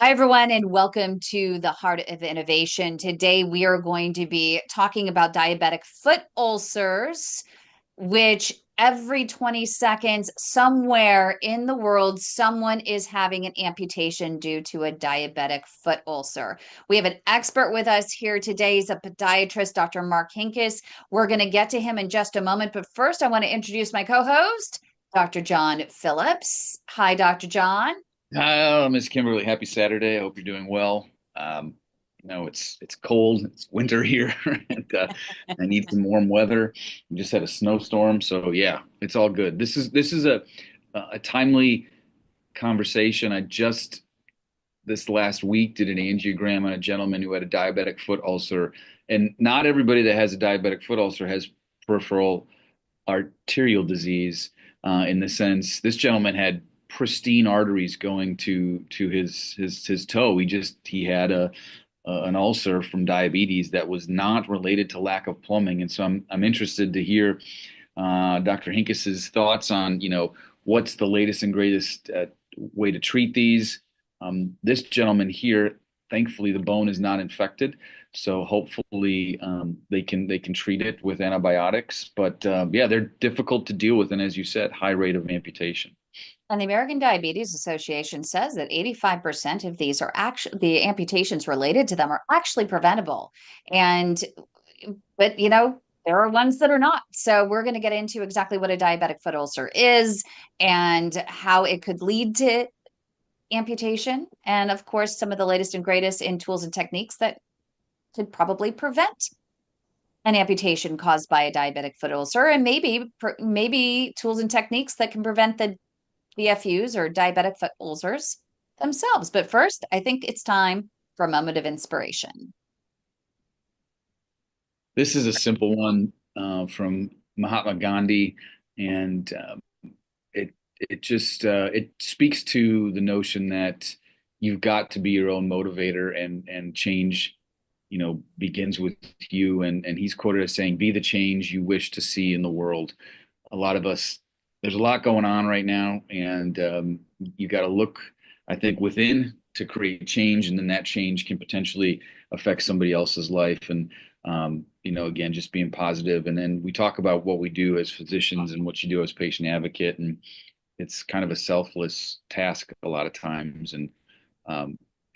Hi, everyone, and welcome to the Heart of Innovation. Today, we are going to be talking about diabetic foot ulcers, which every 20 seconds, somewhere in the world, someone is having an amputation due to a diabetic foot ulcer. We have an expert with us here today. He's a podiatrist, Dr. Mark Hinkes. We're going to get to him in just a moment. But first, I want to introduce my co host, Dr. John Phillips. Hi, Dr. John. Miss Kimberly, happy Saturday. I hope you're doing well. It's cold. It's winter here, and I need some warm weather. We just had a snowstorm, so yeah, it's all good. This is a timely conversation. I just this last week did an angiogram on a gentleman who had a diabetic foot ulcer, and not everybody that has a diabetic foot ulcer has peripheral arterial disease. In the sense, this gentleman had pristine arteries going to his toe. He had an ulcer from diabetes that was not related to lack of plumbing. And so I'm interested to hear Dr. Hinkes's thoughts on what's the latest and greatest way to treat these. This gentleman here, thankfully, the bone is not infected, so hopefully they can treat it with antibiotics. But yeah, they're difficult to deal with, and as you said, high rate of amputation. And the American Diabetes Association says that 85% of these are actually the amputations related to them are actually preventable. And but there are ones that are not. So we're going to get into exactly what a diabetic foot ulcer is and how it could lead to amputation. And of course, some of the latest and greatest in tools and techniques that could probably prevent an amputation caused by a diabetic foot ulcer, and maybe tools and techniques that can prevent the DFUs or diabetic foot ulcers themselves. But first, I think it's time for a moment of inspiration. This is a simple one from Mahatma Gandhi, and it speaks to the notion that you've got to be your own motivator, and change, begins with you. And he's quoted as saying, "Be the change you wish to see in the world." A lot of us, there's a lot going on right now, and you got to look, I think, within to create change, and then that change can potentially affect somebody else's life. And again, just being positive. And then we talk about what we do as physicians and what you do as patient advocate, and it's kind of a selfless task a lot of times. And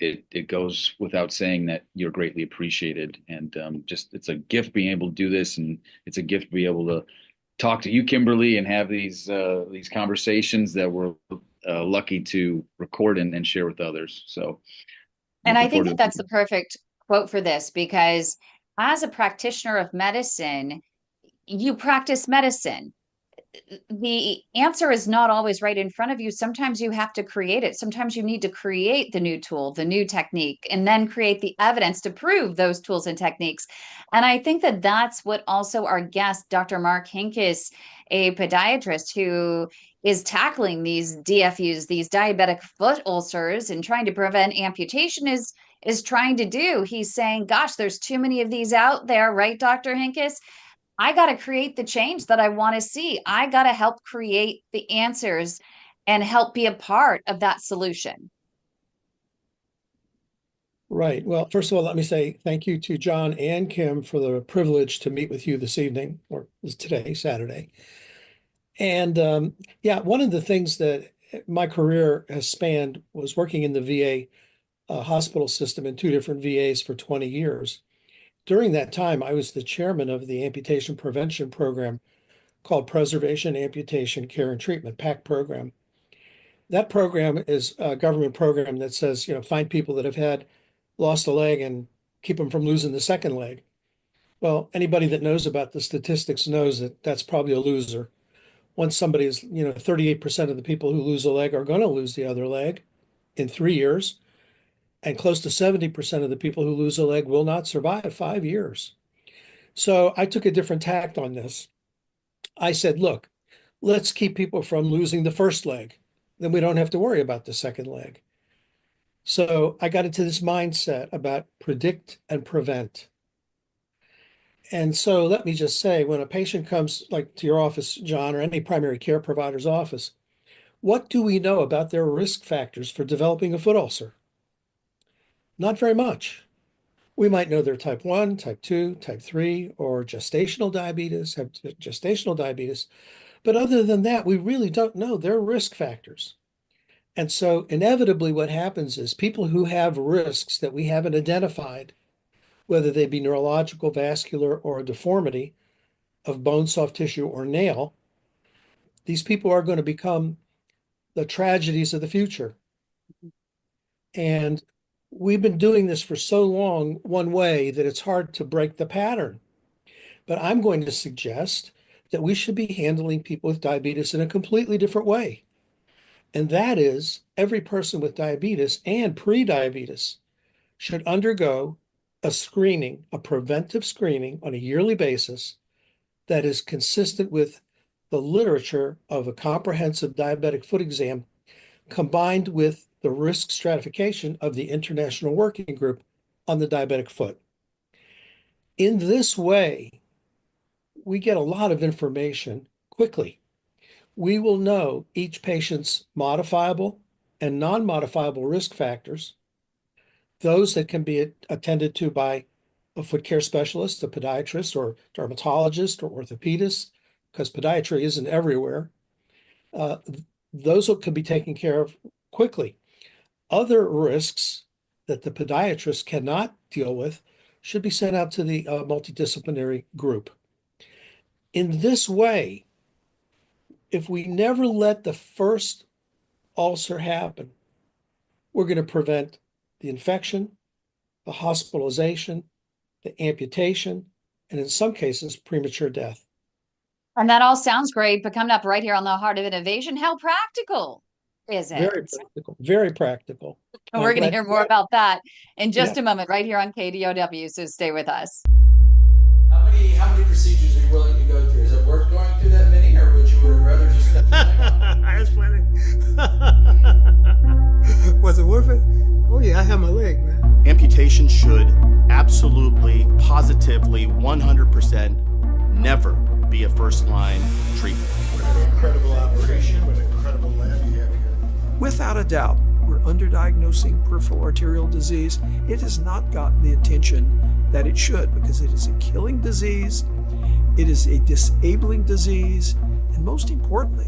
it goes without saying that you're greatly appreciated, and just it's a gift being able to do this, and it's a gift to be able to talk to you, Kimberly, and have these conversations that we're lucky to record and share with others. So And I looking think forward that to that's the perfect quote for this because as a practitioner of medicine, you practice medicine. The answer is not always right in front of you. Sometimes you have to create it. Sometimes you need to create the new tool, the new technique, and then create the evidence to prove those tools and techniques. And I think that that's what also our guest, Dr. Mark Hinkes, a podiatrist who is tackling these DFUs, these diabetic foot ulcers, and trying to prevent amputation is trying to do. He's saying, gosh, there's too many of these out there, right, Dr. Hinkes? I got to create the change that I want to see. I got to help create the answers and help be a part of that solution. Right. Well, first of all, let me say thank you to John and Kym for the privilege to meet with you this evening, or is today, Saturday. And yeah, one of the things that my career has spanned was working in the VA hospital system in two different VAs for 20 years. During that time, I was the chairman of the amputation prevention program called Preservation, Amputation, Care, and Treatment, PAC program. That program is a government program that says, find people that have had lost a leg and keep them from losing the second leg. Well, anybody that knows about the statistics knows that that's probably a loser. Once somebody is, 38% of the people who lose a leg are going to lose the other leg in 3 years, and close to 70% of the people who lose a leg will not survive 5 years. So I took a different tact on this. I said, look, let's keep people from losing the first leg. Then we don't have to worry about the second leg. So I got into this mindset about predict and prevent. And so let me just say, when a patient comes like to your office, John, or any primary care provider's office, what do we know about their risk factors for developing a foot ulcer? Not very much. We might know they're type 1, type 2, type 3, or gestational diabetes, have gestational diabetes. But other than that, we really don't know their risk factors. And so inevitably what happens is people who have risks that we haven't identified, whether they be neurological, vascular, or a deformity of bone, soft tissue, or nail, these people are going to become the tragedies of the future. And we've been doing this for so long one way that it's hard to break the pattern. But I'm going to suggest that we should be handling people with diabetes in a completely different way. And that is every person with diabetes and pre-diabetes should undergo a screening, a preventive screening on a yearly basis that is consistent with the literature of a comprehensive diabetic foot exam combined with the risk stratification of the International Working Group on the diabetic foot. In this way, we get a lot of information quickly. We will know each patient's modifiable and non-modifiable risk factors, those that can be attended to by a foot care specialist, a podiatrist, or dermatologist, or orthopedist, because podiatry isn't everywhere. Those could be taken care of quickly. Other risks that the podiatrist cannot deal with should be sent out to the multidisciplinary group. In this way, if we never let the first ulcer happen, we're going to prevent the infection, the hospitalization, the amputation, and in some cases, premature death. And that all sounds great, but coming up right here on the Heart of Innovation, how practical is it? Very practical, very practical. We're going to hear more about that in just Yeah. a moment right here on KDOW, so stay with us. How many procedures are you willing to go through? Is it worth going through that many, or would you rather just cut the thing off? That's funny. Was it worth it? Oh yeah, I have my leg, man. Amputation should absolutely, positively, 100% never be a first-line treatment. What an incredible operation, what an incredible lab you have here. Without a doubt, we're underdiagnosing peripheral arterial disease. It has not gotten the attention that it should because it is a killing disease, it is a disabling disease, and most importantly,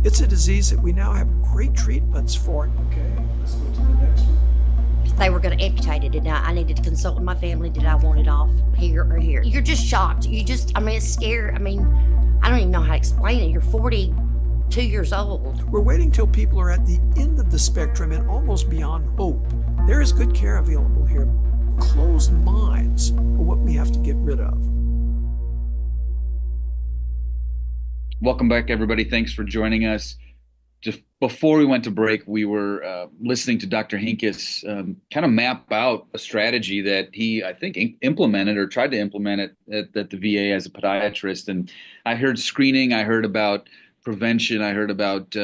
it's a disease that we now have great treatments for. Okay, let's go to the next one. They were going to amputate it, and I needed to consult with my family. Did I want it off here or here? You're just shocked. It's scary. I don't even know how to explain it. You're 42 years old. We're waiting till people are at the end of the spectrum and almost beyond hope. There is good care available here. Closed minds are what we have to get rid of. Welcome back, everybody. Thanks for joining us. Just before we went to break, we were listening to Dr. Hinkes kind of map out a strategy that he, I think, implemented or tried to implement it at the VA as a podiatrist. And I heard screening, I heard about prevention, I heard about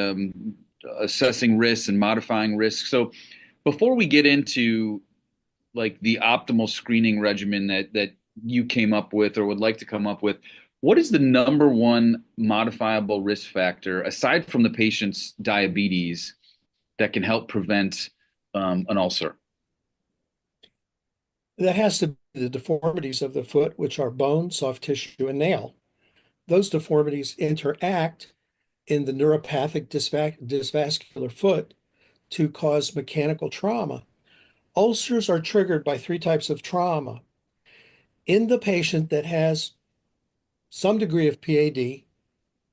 assessing risks and modifying risks. So before we get into like the optimal screening regimen that you came up with or would like to come up with, what is the number one modifiable risk factor, aside from the patient's diabetes, that can help prevent an ulcer? That has to be the deformities of the foot, which are bone, soft tissue, and nail. Those deformities interact in the neuropathic dysvascular foot to cause mechanical trauma. Ulcers are triggered by three types of trauma. In the patient that has some degree of PAD,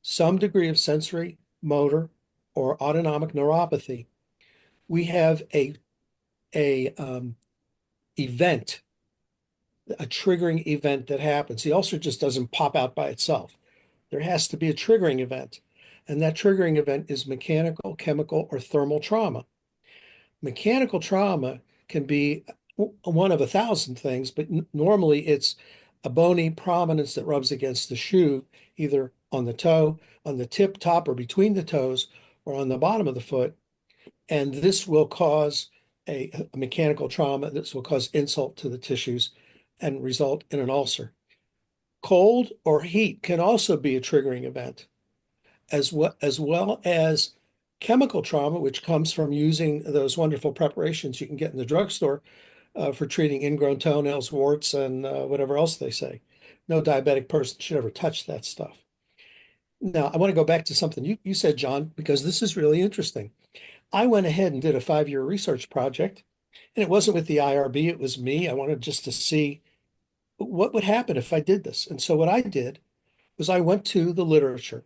some degree of sensory, motor, or autonomic neuropathy, we have a event, a triggering event that happens. The ulcer just doesn't pop out by itself. There has to be a triggering event, and that triggering event is mechanical, chemical, or thermal trauma. Mechanical trauma can be one of 1,000 things, but normally it's a bony prominence that rubs against the shoe, either on the toe, on the tip, top, or between the toes, or on the bottom of the foot. And this will cause a mechanical trauma. This will cause insult to the tissues and result in an ulcer. Cold or heat can also be a triggering event, as well as chemical trauma, which comes from using those wonderful preparations you can get in the drugstore for treating ingrown toenails, warts, and whatever else they say. No diabetic person should ever touch that stuff. Now, I want to go back to something you said, John, because this is really interesting. I went ahead and did a 5-year research project, and it wasn't with the IRB, it was me. I wanted just to see what would happen if I did this. And so what I did was I went to the literature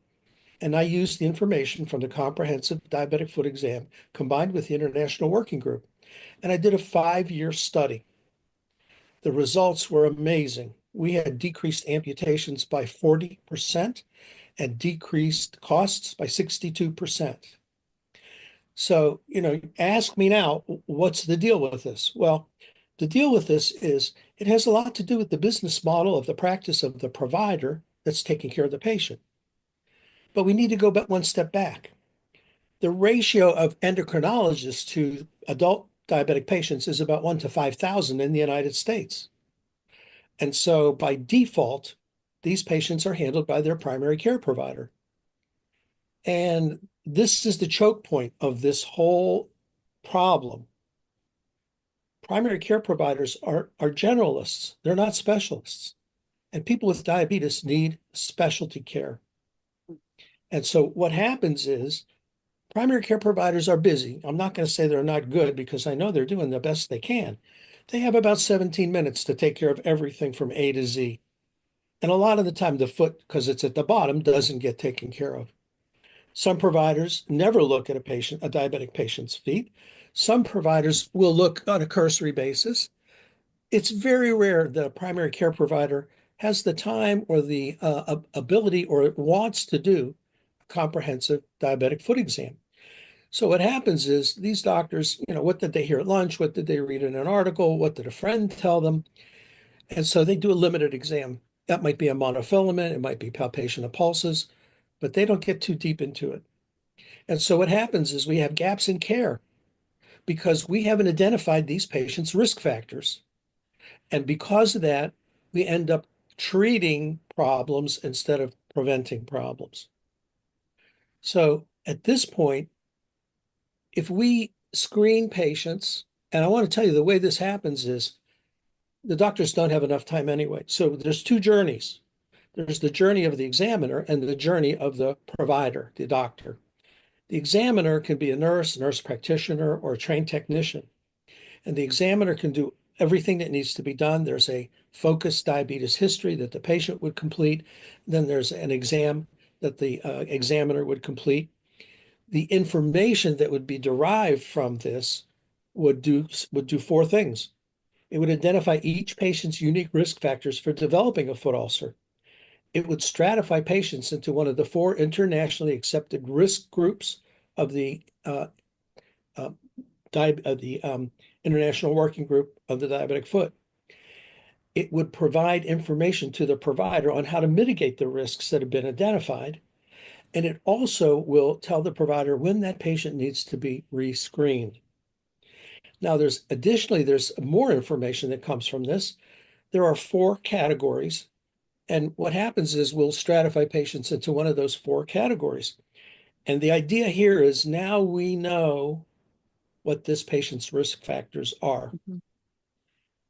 and I used the information from the comprehensive diabetic foot exam combined with the International Working Group. And I did a 5-year study. The results were amazing. We had decreased amputations by 40% and decreased costs by 62%. So, ask me now, what's the deal with this? Well, the deal with this is it has a lot to do with the business model of the practice of the provider that's taking care of the patient. But we need to go one step back. The ratio of endocrinologists to adult diabetic patients is about 1 to 5,000 in the United States. And so by default, these patients are handled by their primary care provider. And this is the choke point of this whole problem. Primary care providers are generalists. They're not specialists. And people with diabetes need specialty care. And so what happens is primary care providers are busy. I'm not going to say they're not good because I know they're doing the best they can. They have about 17 minutes to take care of everything from A to Z. And a lot of the time, the foot, because it's at the bottom, doesn't get taken care of. Some providers never look at a diabetic patient's feet. Some providers will look on a cursory basis. It's very rare that a primary care provider has the time or the ability or wants to do a comprehensive diabetic foot exam. So what happens is these doctors, what did they hear at lunch? What did they read in an article? What did a friend tell them? And so they do a limited exam. That might be a monofilament. It might be palpation of pulses, but they don't get too deep into it. And so what happens is we have gaps in care because we haven't identified these patients' risk factors. And because of that, we end up treating problems instead of preventing problems. So at this point, if we screen patients, and I want to tell you the way this happens is the doctors don't have enough time anyway. So there's two journeys. There's the journey of the examiner and the journey of the provider, the doctor. The examiner can be a nurse practitioner, or a trained technician. And the examiner can do everything that needs to be done. There's a focused diabetes history that the patient would complete. Then there's an exam that the examiner would complete. The information that would be derived from this would do 4 things. It would identify each patient's unique risk factors for developing a foot ulcer. It would stratify patients into one of the 4 internationally accepted risk groups of the International Working Group of the Diabetic Foot. It would provide information to the provider on how to mitigate the risks that have been identified. And it also will tell the provider when that patient needs to be rescreened. Now, there's more information that comes from this. There are 4 categories. And what happens is we'll stratify patients into one of those 4 categories. And the idea here is now we know what this patient's risk factors are. Mm-hmm.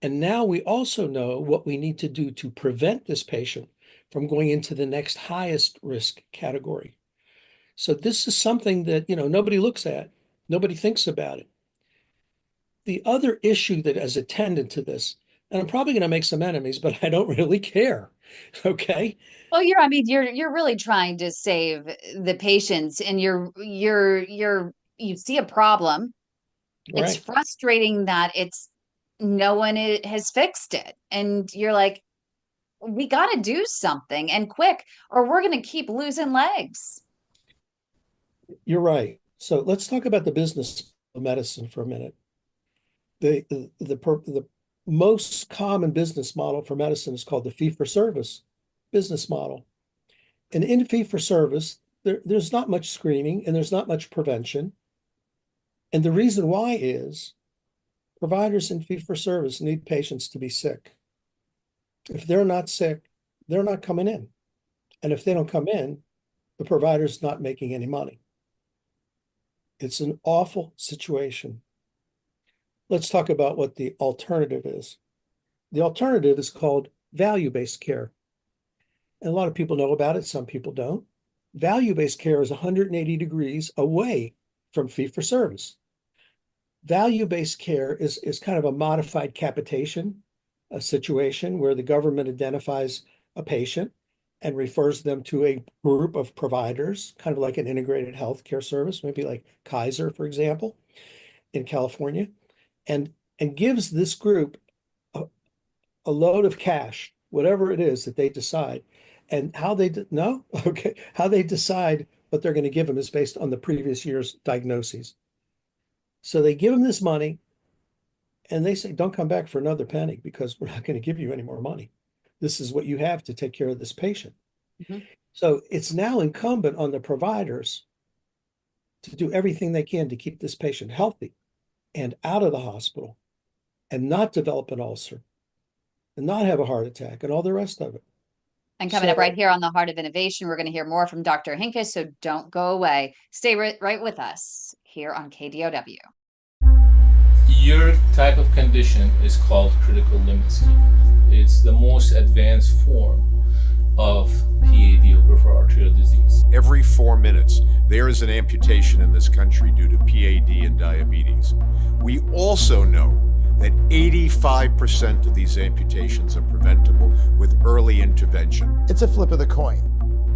And now we also know what we need to do to prevent this patient from going into the next highest risk category. So this is something that, nobody looks at, nobody thinks about it. The other issue that is attendant to this, and I'm probably going to make some enemies, but I don't really care. Okay. Well, you're really trying to save the patients, and you see a problem. Right. It's frustrating that no one has fixed it. And you're like, we got to do something and quick, or we're going to keep losing legs. You're right. So let's talk about the business of medicine for a minute. The most common business model for medicine is called the fee-for-service business model. And in fee-for-service, there's not much screening and there's not much prevention. And the reason why is providers in fee-for-service need patients to be sick. If they're not sick, they're not coming in. And if they don't come in, the provider's not making any money. It's an awful situation. let's talk about what the alternative is. The alternative is called value-based care. And a lot of people know about it, some people don't. Value-based care is 180 degrees away from fee-for-service. Value-based care is kind of a modified capitation, a situation where the government identifies a patient and refers them to a group of providers, kind of like an integrated healthcare service, maybe like Kaiser, for example, in California, and gives this group a load of cash, whatever it is that they decide. And how they how they decide what they're going to give them is based on the previous year's diagnoses. So they give them this money and they say, don't come back for another penny because we're not going to give you any more money. This is what you have to take care of this patient. Mhm. So it's now incumbent on the providers to do everything they can to keep this patient healthy and out of the hospital and not develop an ulcer and not have a heart attack and all the rest of it. And coming up So- right here on the Heart of Innovation, we're going to hear more from Dr. Hinkes, so don't go away. Stay right with us here on KDOW. Your type of condition is called critical limb ischemia. It's the most advanced form of PAD or peripheral arterial disease. Every 4 minutes, there is an amputation in this country due to PAD and diabetes. We also know that 85% of these amputations are preventable with early intervention. It's a flip of the coin.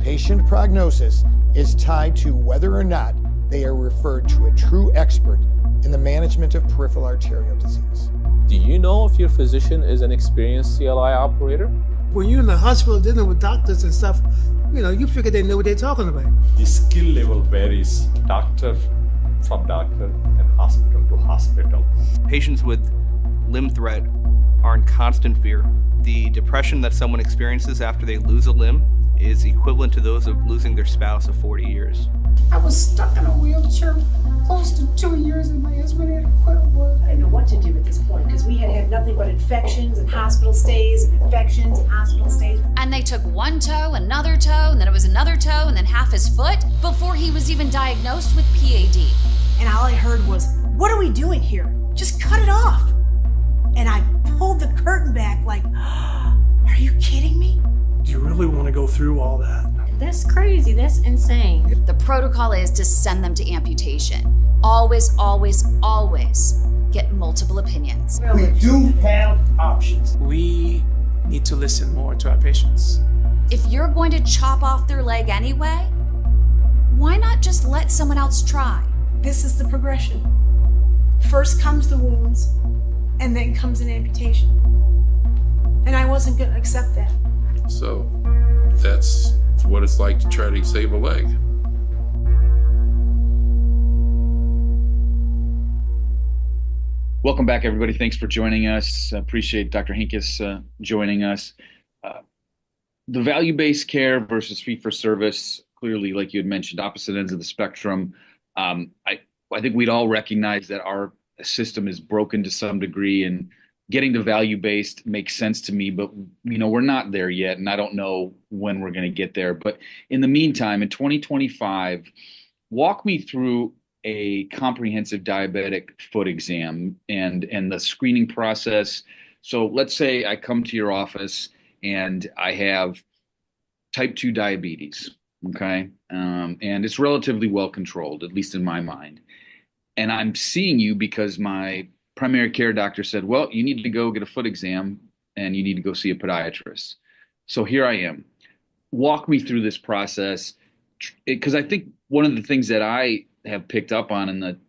Patient prognosis is tied to whether or not they are referred to a true expert in the management of peripheral arterial disease. Do you know if your physician is an experienced CLI operator? When you're in the hospital dealing with doctors and stuff, you figure they know what they're talking about. The skill level varies doctor from doctor and hospital to hospital. Patients with limb threat are in constant fear. The depression that someone experiences after they lose a limb is equivalent to those of losing their spouse of 40 years. I was stuck in a wheelchair close to 2 years and my husband had to quit work. I didn't know what to do at this point because we had nothing but infections and hospital stays and infections and hospital stays. And they took one toe, another toe, and then it was another toe, and then half his foot before he was even diagnosed with PAD. And all I heard was, "What are we doing here? Just cut it off." And I pulled the curtain back like, "Are you kidding me?" Do you really want to go through all that? That's crazy. That's insane. The protocol is to send them to amputation. Always, always, always get multiple opinions. We do have options. We need to listen more to our patients. If you're going to chop off their leg anyway, why not just let someone else try? This is the progression. First comes the wounds, and then comes an amputation. And I wasn't going to accept that. So that's what it's like to try to save a leg. Welcome back, everybody. Thanks for joining us. Appreciate Dr. Hinkes joining us. The value-based care versus fee-for-service, clearly, like you had mentioned, opposite ends of the spectrum. I think we'd all recognize that our system is broken to some degree, and getting to value-based makes sense to me, but we're not there yet, and I don't know when we're going to get there. But in the meantime, in 2025, walk me through a comprehensive diabetic foot exam and the screening process. So let's say I come to your office and I have type 2 diabetes, okay? And it's relatively well controlled, at least in my mind. And I'm seeing you because my primary care doctor said, well, you need to go get a foot exam and you need to go see a podiatrist. So here I am. Walk me through this process, because I think one of the things that I have picked up on in the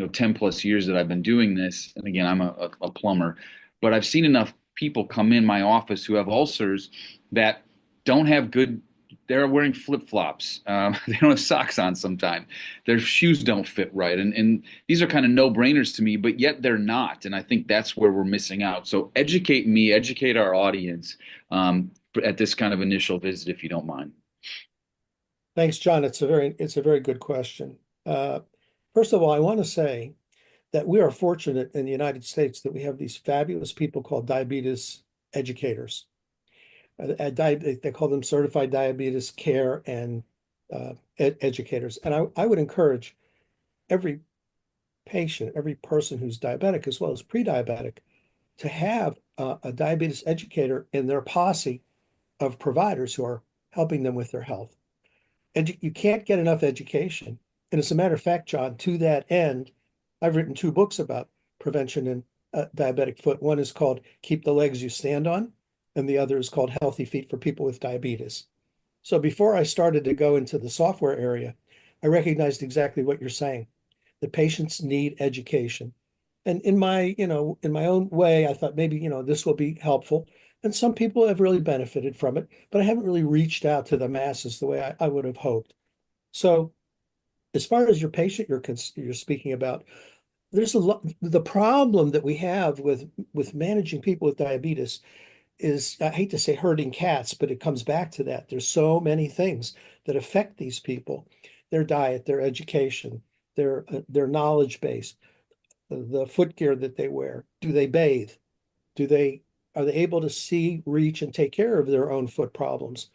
10 plus years that I've been doing this, and again, I'm a plumber, but I've seen enough people come in my office who have ulcers that don't have good, they're wearing flip-flops. They don't have socks on sometimes. Their shoes don't fit right. And these are kind of no-brainers to me, but yet they're not. And I think that's where we're missing out. So educate me, educate our audience at this kind of initial visit, if you don't mind. Thanks, John. It's a very good question. First of all, I want to say that we are fortunate in the United States that we have these fabulous people called diabetes educators. They call them certified diabetes care and educators. And I would encourage every patient, every person who's diabetic as well as pre-diabetic, to have a diabetes educator in their posse of providers who are helping them with their health. And you can't get enough education. And as a matter of fact, John, to that end, I've written 2 books about prevention in diabetic foot. One is called Keep the Legs You Stand On, and the other is called Healthy Feet for People with Diabetes. So before I started to go into the software area, I recognized exactly what you're saying. The patients need education. And in my own way, I thought maybe, this will be helpful. And some people have really benefited from it, but I haven't really reached out to the masses the way I would have hoped. So as far as your patient you're speaking about, there's a lot. The problem that we have with managing people with diabetes is, I hate to say herding cats, but it comes back to that. There's so many things that affect these people: their diet, their education, their knowledge base, the foot gear that they wear. Do they bathe? Are they able to see, reach, and take care of their own foot problems?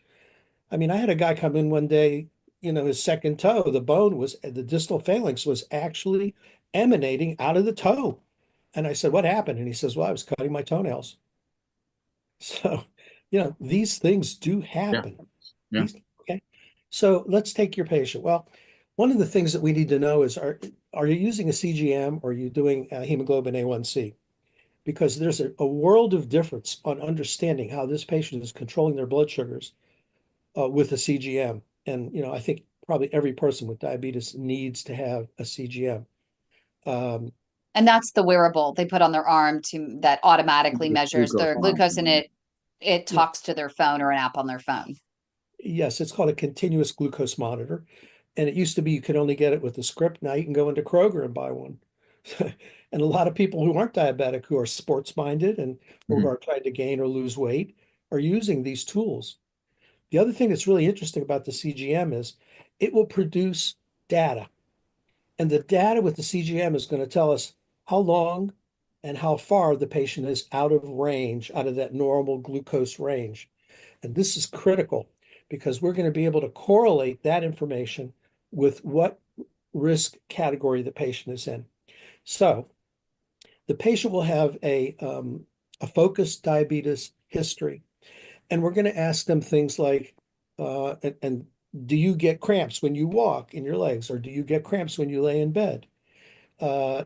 I mean, I had a guy come in one day, his second toe, the distal phalanx was actually emanating out of the toe. And I said, what happened? And he says, well, I was cutting my toenails. So, these things do happen. Yeah. Okay. So let's take your patient. Well, one of the things that we need to know is, are you using a CGM, or are you doing a hemoglobin A1C? Because there's a world of difference on understanding how this patient is controlling their blood sugars with a CGM. And, I think probably every person with diabetes needs to have a CGM. And that's the wearable they put on their arm that automatically measures their glucose, and it talks to their phone or an app on their phone. Yes, it's called a continuous glucose monitor. And it used to be you could only get it with a script. Now you can go into Kroger and buy one. And a lot of people who aren't diabetic, who are sports minded and who are trying to gain or lose weight, are using these tools. The other thing that's really interesting about the CGM is it will produce data. And the data with the CGM is going to tell us how long and how far the patient is out of range, out of that normal glucose range. And this is critical because we're going to be able to correlate that information with what risk category the patient is in. So the patient will have a focused diabetes history. And we're going to ask them things like, and do you get cramps when you walk in your legs, or do you get cramps when you lay in bed? Are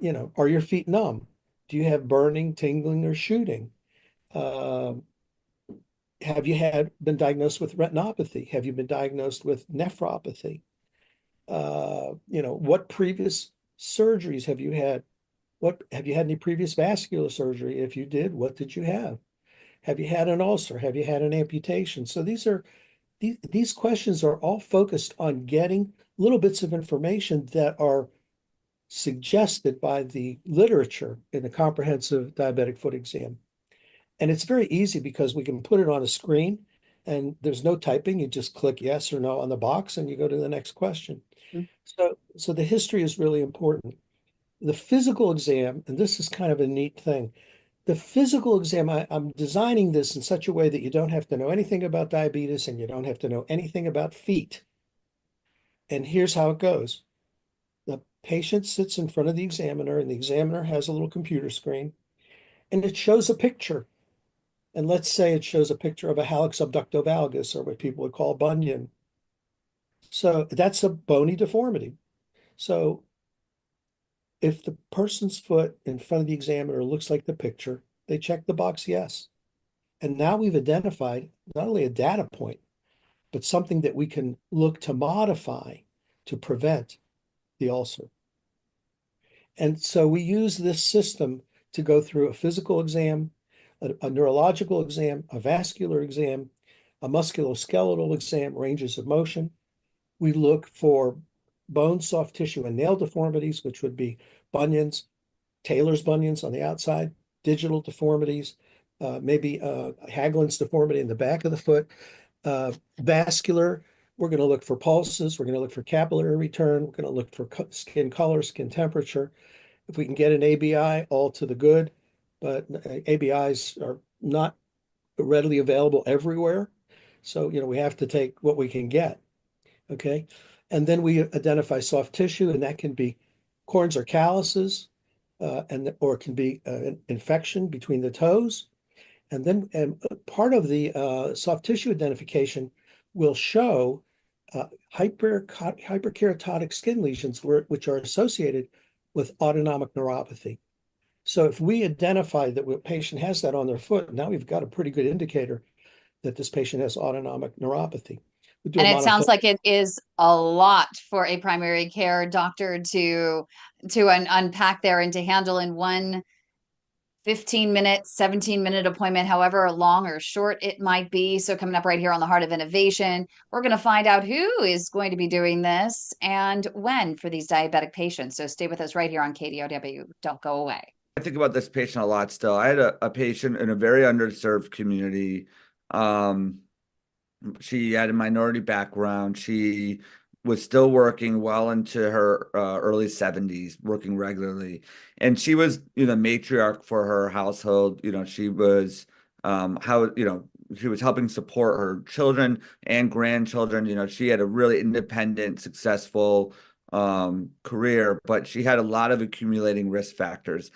your feet numb? Do you have burning, tingling, or shooting? Have you been diagnosed with retinopathy? Have you been diagnosed with nephropathy? What previous surgeries have you had? Have you had any previous vascular surgery? If you did, what did you have? Have you had an ulcer? Have you had an amputation? So these questions are all focused on getting little bits of information that are suggested by the literature in the comprehensive diabetic foot exam. And it's very easy because we can put it on a screen and there's no typing. You just click yes or no on the box and you go to the next question. So the history is really important. The physical exam, and this is kind of a neat thing. The physical exam, I'm designing this in such a way that you don't have to know anything about diabetes and you don't have to know anything about feet. And here's how it goes. The patient sits in front of the examiner, and the examiner has a little computer screen, and it shows a picture. And let's say it shows a picture of a hallux abductovalgus, or what people would call bunion. So that's a bony deformity. So if the person's foot in front of the examiner looks like the picture, they check the box yes. And now we've identified not only a data point, but something that we can look to modify to prevent the ulcer. And so we use this system to go through a physical exam, a neurological exam, a vascular exam, a musculoskeletal exam, ranges of motion. We look for bone, soft tissue, and nail deformities, which would be bunions, Taylor's bunions on the outside, digital deformities, maybe Haglund's deformity in the back of the foot. Vascular, we're going to look for pulses. We're going to look for capillary return. We're going to look for skin color, skin temperature. If we can get an ABI, all to the good. But ABIs are not readily available everywhere. So, we have to take what we can get. Okay. And then we identify soft tissue, and that can be corns or calluses, or it can be an infection between the toes. And then part of the soft tissue identification will show hyperkeratotic skin lesions which are associated with autonomic neuropathy. So if we identify that a patient has that on their foot, now we've got a pretty good indicator that this patient has autonomic neuropathy. And it sounds like it is a lot for a primary care doctor to unpack there and to handle in one 15-minute, 17-minute appointment, however long or short it might be. So coming up right here on the Heart of Innovation, we're going to find out who is going to be doing this and when for these diabetic patients. So stay with us right here on KDOW. Don't go away. I think about this patient a lot still. I had a patient in a very underserved community. She had a minority background. She was still working well into her early 70s, working regularly. And she was, matriarch for her household. She was she was helping support her children and grandchildren. She had a really independent, successful career, but she had a lot of accumulating risk factors.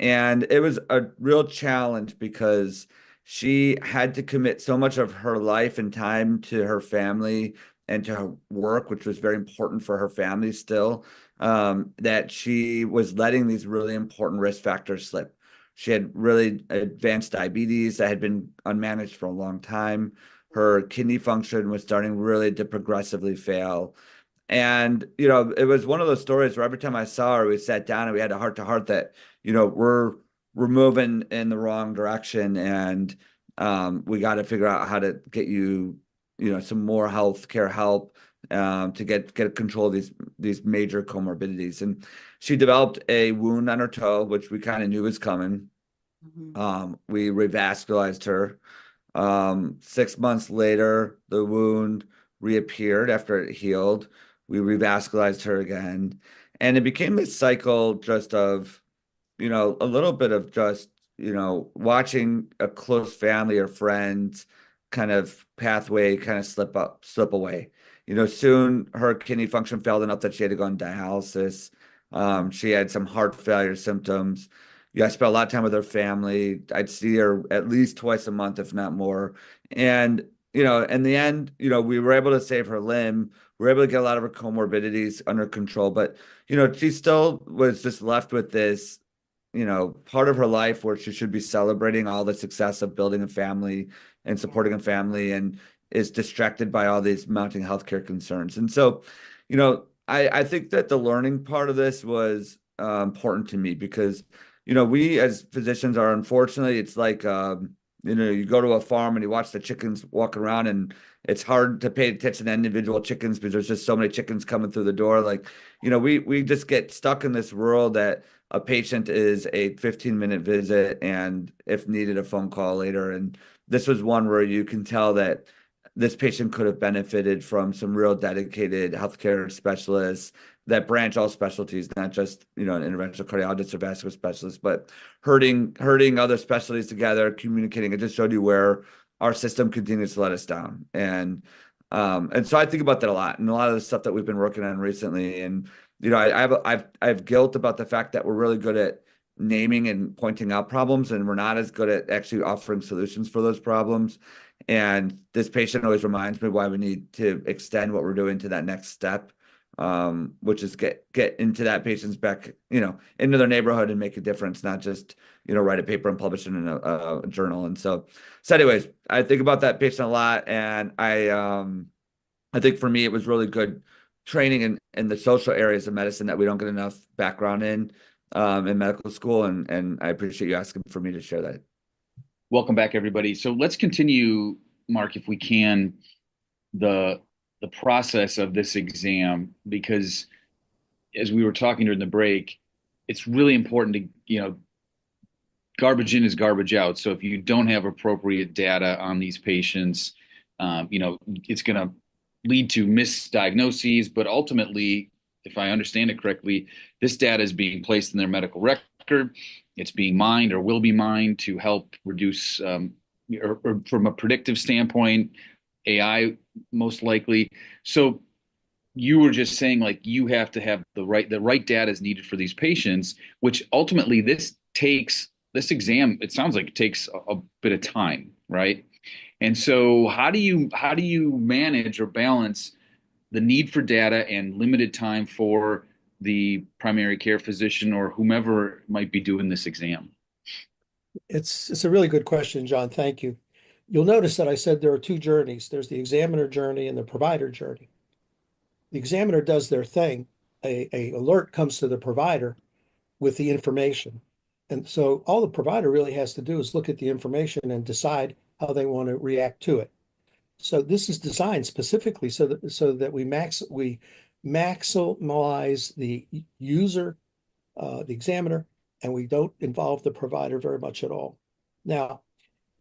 And it was a real challenge because she had to commit so much of her life and time to her family and to her work, which was very important for her family still, that she was letting these really important risk factors slip. She had really advanced diabetes that had been unmanaged for a long time. Her kidney function was starting really to progressively fail. And, it was one of those stories where every time I saw her, we sat down and we had a heart-to-heart that, we're moving in the wrong direction, and we got to figure out how to get you, some more healthcare help to get control of these major comorbidities. And she developed a wound on her toe, which we kind of knew was coming. We revascularized her. 6 months later, the wound reappeared after it healed. We revascularized her again, and it became this cycle just of, a little bit of just, watching a close family or friends kind of pathway kind of slip away. Soon her kidney function failed enough that she had to go on dialysis. She had some heart failure symptoms. I spent a lot of time with her family. I'd see her at least twice a month, if not more. And, in the end, we were able to save her limb. We were able to get a lot of her comorbidities under control. But, she still was just left with this, part of her life where she should be celebrating all the success of building a family and supporting a family, and is distracted by all these mounting healthcare concerns. And so, I think that the learning part of this was important to me because, we as physicians are, unfortunately, it's like, you go to a farm and you watch the chickens walk around, and it's hard to pay attention to individual chickens because there's just so many chickens coming through the door. Like, we just get stuck in this world that a patient is a 15-minute visit and, if needed, a phone call later. And this was one where you can tell that this patient could have benefited from some real dedicated healthcare specialists that branch all specialties, not just, an interventional cardiologist or vascular specialist, but herding other specialties together, communicating. It just showed you where our system continues to let us down. And so I think about that a lot, and a lot of the stuff that we've been working on recently. And, I have guilt about the fact that we're really good at naming and pointing out problems, and we're not as good at actually offering solutions for those problems. And this patient always reminds me why we need to extend what we're doing to that next step, which is get into that patient's back, into their neighborhood and make a difference, not just, write a paper and publish it in a journal. And so anyways, I think about that patient a lot. And I think for me, it was really good training in the social areas of medicine that we don't get enough background in medical school. And I appreciate you asking for me to share that. Welcome back, everybody. So let's continue, Mark, if we can, the process of this exam, because as we were talking during the break, it's really important to, garbage in is garbage out. So if you don't have appropriate data on these patients, it's going to lead to misdiagnoses, but ultimately, if I understand it correctly, this data is being placed in their medical record. It's being mined or will be mined to help reduce, or from a predictive standpoint, AI most likely. So you were just saying like you have to have the right data is needed for these patients, which ultimately this exam, it sounds like it takes a bit of time, right? And so how do you manage or balance the need for data and limited time for the primary care physician or whomever might be doing this exam? It's a really good question, John. Thank you. You'll notice that I said there are two journeys. There's the examiner journey and the provider journey. The examiner does their thing. A alert comes to the provider with the information. And so all the provider really has to do is look at the information and decide how they want to react to it. So this is designed specifically so that we maximize the user, the examiner, and we don't involve the provider very much at all. Now,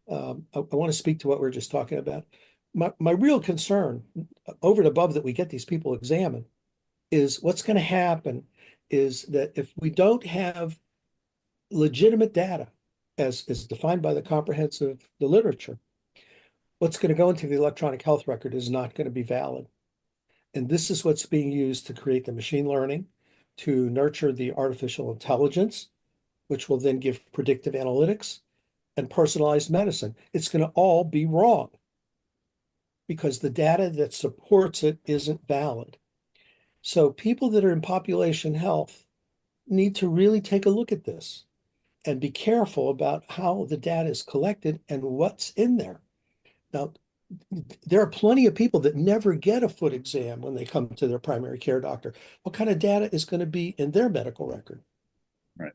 I want to speak to what we are just talking about. My real concern, over and above that we get these people examined, is what's going to happen is that if we don't have legitimate data as defined by the literature, what's going to go into the electronic health record is not going to be valid. And this is what's being used to create the machine learning, to nurture the artificial intelligence, which will then give predictive analytics and personalized medicine. It's going to all be wrong because the data that supports it isn't valid. So people that are in population health need to really take a look at this and be careful about how the data is collected and what's in there. Now, there are plenty of people that never get a foot exam when they come to their primary care doctor. What kind of data is going to be in their medical record? Right.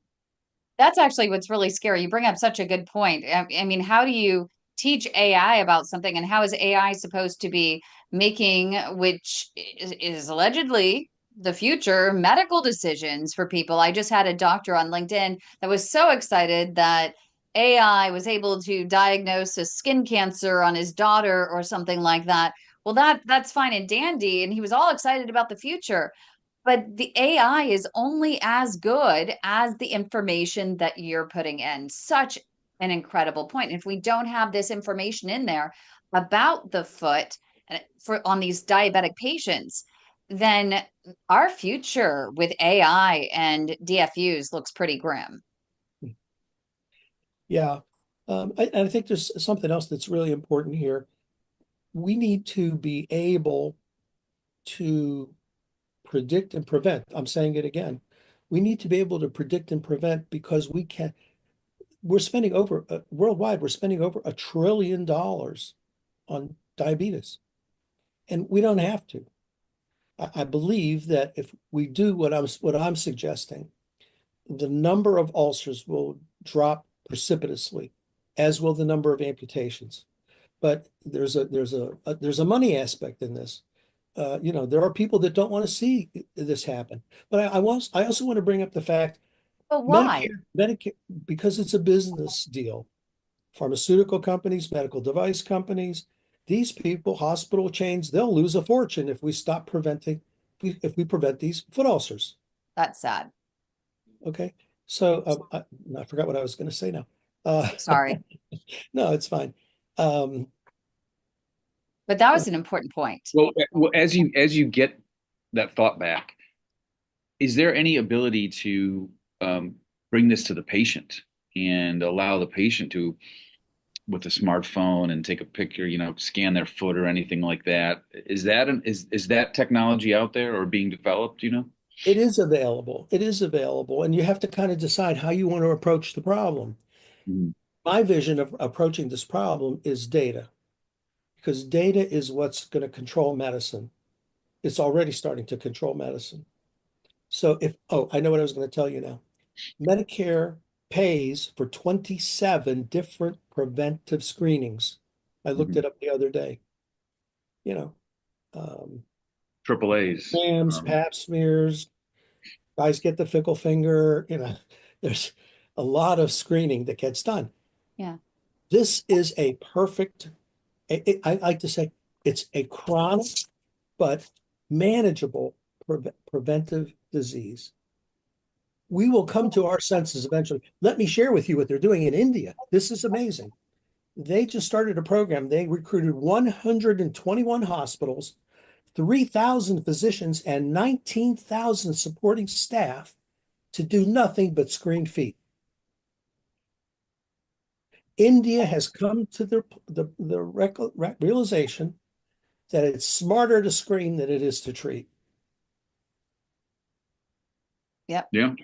That's actually what's really scary. You bring up such a good point. I mean, how do you teach AI about something, and how is AI supposed to be making, which is allegedly the future, medical decisions for people? I just had a doctor on LinkedIn that was so excited that AI was able to diagnose a skin cancer on his daughter or something like that. Well, that's fine and dandy, and he was all excited about the future. But the AI is only as good as the information that you're putting in. Such an incredible point. If we don't have this information in there about the foot on these diabetic patients, then our future with AI and DFUs looks pretty grim. Yeah. I think there's something else that's really important here. We need to be able to predict and prevent. I'm saying it again. We need to be able to predict and prevent because we're spending worldwide, we're spending over $1 trillion on diabetes. And we don't have to. I believe that if we do what I'm suggesting, the number of ulcers will drop precipitously, as will the number of amputations. But there's a money aspect in this. There are people that don't want to see this happen. But I also want to bring up the fact, but why? Medicare, because it's a business deal. Pharmaceutical companies, medical device companies, these people, hospital chains, they'll lose a fortune if we if we prevent these foot ulcers. That's sad. Okay. So I forgot what I was going to say now. Sorry. No, it's fine. But that was an important point. Well, as you get that thought back, is there any ability to bring this to the patient and allow the patient to, with a smartphone and take a picture, scan their foot or anything like that? Is that technology out there or being developed, It is available. It is available. And you have to kind of decide how you want to approach the problem. Mm-hmm. My vision of approaching this problem is data, because data is what's going to control medicine. It's already starting to control medicine. So I know what I was going to tell you now. Medicare pays for 27 different preventive screenings. I looked it up the other day. Triple A's, exams, pap smears, guys get the fickle finger, there's a lot of screening that gets done. Yeah. This is a perfect, I like to say it's a chronic but manageable preventive disease. We will come to our senses eventually. Let me share with you what they're doing in India. This is amazing. They just started a program. They recruited 121 hospitals, 3,000 physicians and 19,000 supporting staff to do nothing but screen feet. India has come to the realization that it's smarter to screen than it is to treat. Yep. Yeah.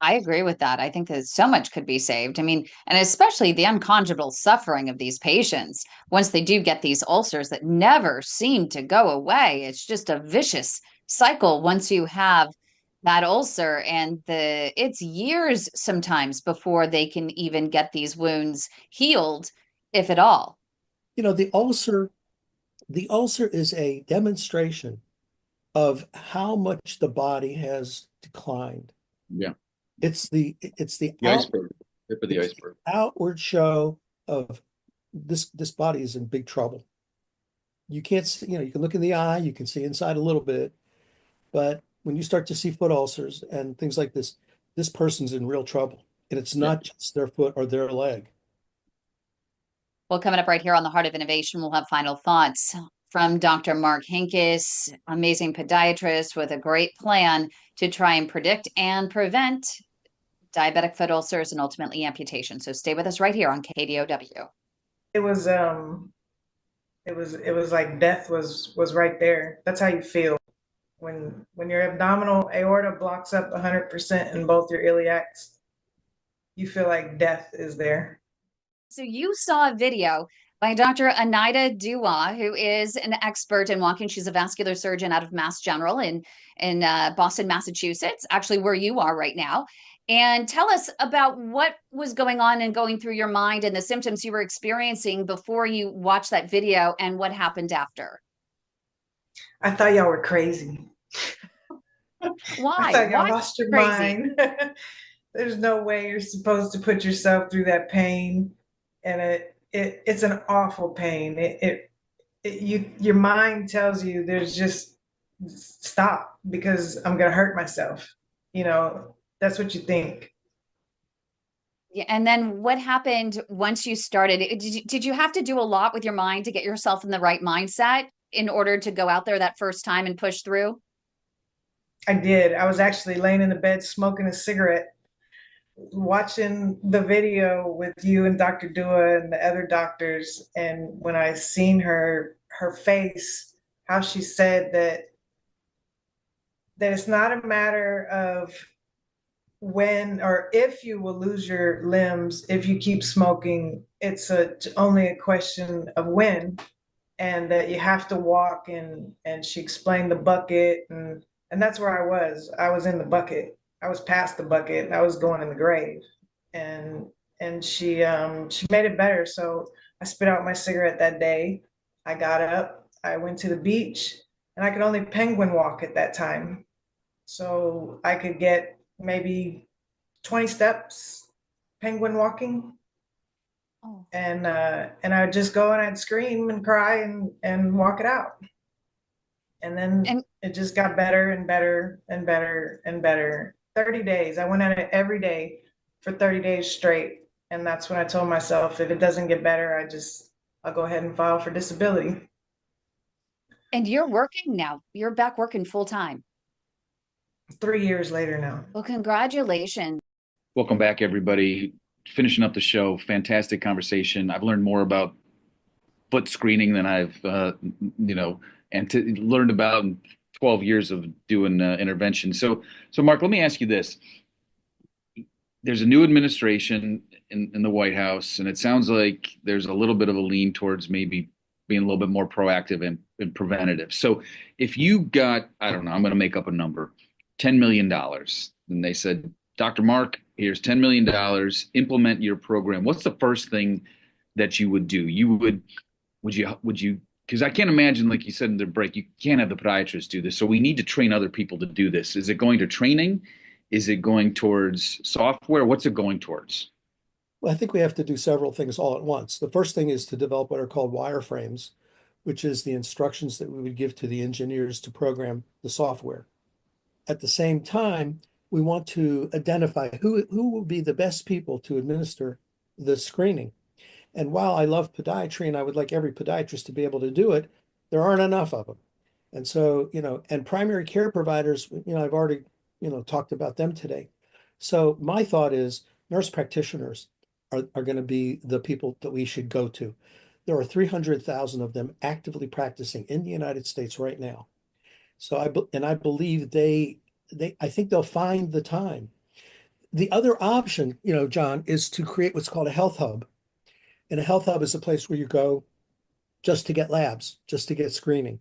I agree with that. I think that so much could be saved. I mean, and especially the unconscionable suffering of these patients once they do get these ulcers that never seem to go away. It's just a vicious cycle once you have that ulcer, and it's years sometimes before they can even get these wounds healed, if at all. You know, the ulcer is a demonstration of how much the body has declined. Yeah. It's the iceberg, tip of the iceberg. Outward show of this body is in big trouble. You can't see, you can look in the eye, you can see inside a little bit, but when you start to see foot ulcers and things like this person's in real trouble. And it's not just their foot or their leg. Well, coming up right here on the Heart of Innovation, we'll have final thoughts from Dr. Mark Hinkes, amazing podiatrist with a great plan to try and predict and prevent diabetic foot ulcers and ultimately amputation. So stay with us right here on KDOW. It was like death was right there. That's how you feel when your abdominal aorta blocks up 100% in both your iliacs. You feel like death is there. So you saw a video by Dr. Anita Dua, who is an expert in walking. She's a vascular surgeon out of Mass General in Boston, Massachusetts, actually where you are right now. And tell us about what was going on and going through your mind and the symptoms you were experiencing before you watched that video and what happened after. I thought y'all were crazy. Why? I thought y'all Why lost your crazy? mind. There's no way you're supposed to put yourself through that pain. And it's an awful pain. Your mind tells you there's just stop because I'm going to hurt myself. That's what you think. Yeah, and then what happened once you started? Did you have to do a lot with your mind to get yourself in the right mindset in order to go out there that first time and push through? I did. I was actually laying in the bed smoking a cigarette, watching the video with you and Dr. Dua and the other doctors. And when I seen her face, how she said that it's not a matter of when or if you will lose your limbs if you keep smoking. It's only a question of when, and that you have to walk. And she explained the bucket, and that's where I was. I was in the bucket. I was past the bucket. I was going in the grave, and she made it better. So I spit out my cigarette that day. I got up. I went to the beach, and I could only penguin walk at that time. So I could get maybe 20 steps penguin walking. Oh. And I would just go and I'd scream and cry and walk it out. And then it just got better and better and better and better. 30 days. I went at it every day for 30 days straight. And that's when I told myself, if it doesn't get better, I'll go ahead and file for disability. And you're working now. You're back working full time. 3 years later now. Well, congratulations. Welcome back, everybody. Finishing up the show. Fantastic conversation. I've learned more about foot screening than I've, learned about in 12 years of doing intervention. So Mark, let me ask you this. There's a new administration in the White House, and it sounds like there's a little bit of a lean towards maybe being a little bit more proactive and preventative. So if you got, I don't know, I'm going to make up a number, $10 million. And they said, Dr. Mark, here's $10 million, implement your program. What's the first thing that you would do? Would you, because I can't imagine, like you said in the break, you can't have the podiatrist do this. So we need to train other people to do this. Is it going to training? Is it going towards software? What's it going towards? Well, I think we have to do several things all at once. The first thing is to develop what are called wireframes, which is the instructions that we would give to the engineers to program the software. At the same time, we want to identify who will be the best people to administer the screening. And while I love podiatry and I would like every podiatrist to be able to do it, there aren't enough of them. And so, and primary care providers, I've already, talked about them today. So my thought is nurse practitioners are going to be the people that we should go to. There are 300,000 of them actively practicing in the United States right now. So I believe I think they'll find the time. The other option, John, is to create what's called a health hub. And a health hub is a place where you go just to get labs, just to get screening.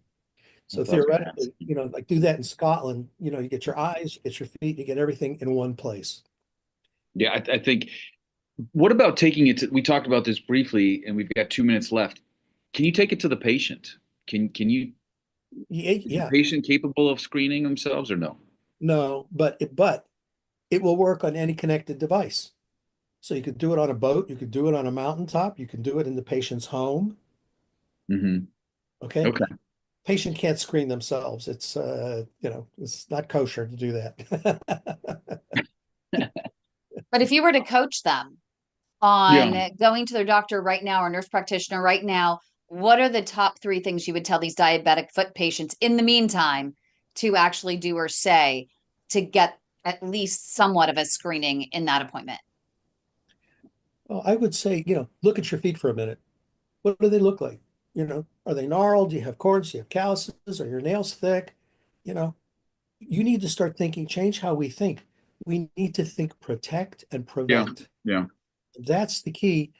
So theoretically, like do that in Scotland, you get your eyes, you get your feet, you get everything in one place. Yeah, I think, what about taking it to, we talked about this briefly and we've got 2 minutes left. Can you take it to the patient? Can you, is the patient capable of screening themselves or no? No, but it will work on any connected device. So you could do it on a boat, you could do it on a mountaintop, you can do it in the patient's home. Mm-hmm. Okay. Okay. Patient can't screen themselves. It's it's not kosher to do that. But if you were to coach them on going to their doctor right now or nurse practitioner right now, what are the top 3 things you would tell these diabetic foot patients in the meantime to actually do or say to get at least somewhat of a screening in that appointment? Well, I would say, look at your feet for a minute. What do they look like? Are they gnarled? Do you have cords? Do you have calluses? Are your nails thick? You need to start thinking, change how we think. We need to think protect and prevent. Yeah. That's the key.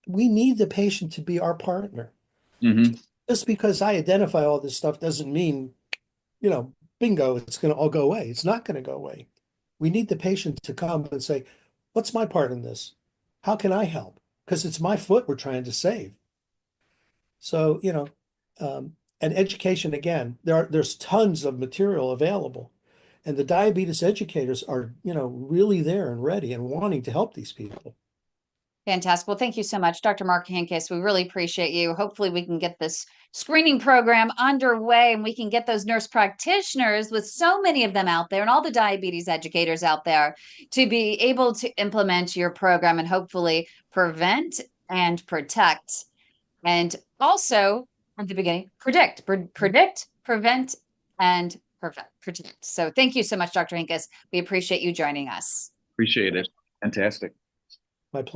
We need the patient to be our partner. Mm-hmm. Just because I identify all this stuff doesn't mean, bingo, it's going to all go away. It's not going to go away. We need the patient to come and say, what's my part in this? How can I help? Because it's my foot we're trying to save. So, and education, again, there's tons of material available. And the diabetes educators are, really there and ready and wanting to help these people. Fantastic. Well, thank you so much, Dr. Mark Hinkes. We really appreciate you. Hopefully we can get this screening program underway and we can get those nurse practitioners, with so many of them out there and all the diabetes educators out there, to be able to implement your program and hopefully prevent and protect. And also at the beginning, predict, prevent, and protect. So thank you so much, Dr. Hinkes. We appreciate you joining us. Appreciate it. Fantastic. My pleasure.